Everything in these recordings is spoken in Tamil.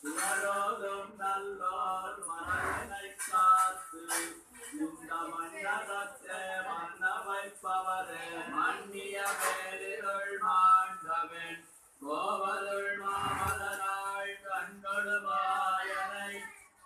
உலரோதும் நல்லோர் மனதினை காத்து இந்த மன்னகத்தே மன்ன வைப்பவரே மன்னிய பேரிருள் மாண்டவன் கோவலுள் மாமலனாள் கண்கொடுமாயனை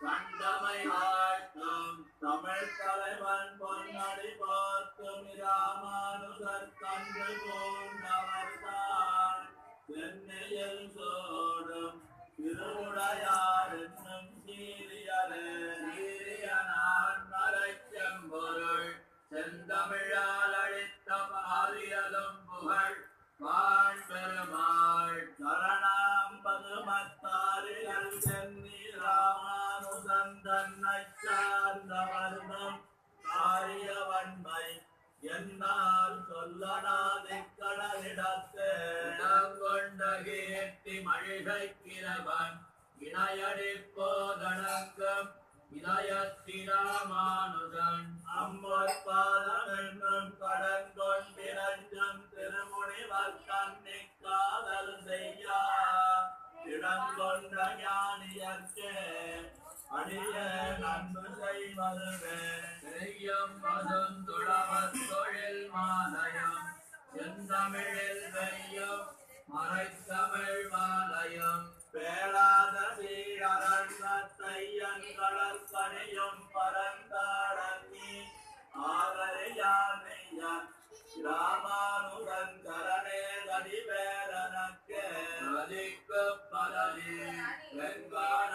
கண்டமை ஆட்டும் தமிழ் தலைவன் பொன்னடி பார்க்கும் இராமானுசர் கண்டு பூண்டவர்தான் சென்னையில் சோடும் திருவுடையார் என்னும் சீரியரே சீரியனான் மறைச்செம்பொருள் செந்தமிழால் அளித்த பாரியலும் புகழ் வான் பெருமாள் சரணாம் பதுமத்தாரிகள் சென்னி ராமானுசன் தன்னை சார்ந்தவர்தம் காரியவன்மை என்னால் சொல்லனாதிக்கடலிடத்தே கொண்ட கீர்த்தி மழிகைக்கிறவன் இணையடி போதணங்கம் இதயத்திராமானுஜன் அம்பொற்பாதம் என்னும் கடன் கொண்டிரஞ்சம் திருமுனிவர் கண்ணிக்காதல் செய்யா இடங்கொண்ட ஞானியர்க்கே அடிய நன்பு செய்வதுவே செய்யும் மதுந்துளவர் தொழில் மாலயம் செந்தமிழில் வெய்யும் மறைத்தமிழ் மாலயம் பேளாத சீரரண்யன் கடற்கனியும் பரந்தாடங்கி ஆதரியானையன் ராமானுகன் கரணே கடிவேரனக்கே அதிக்கு பலனே வெங்கான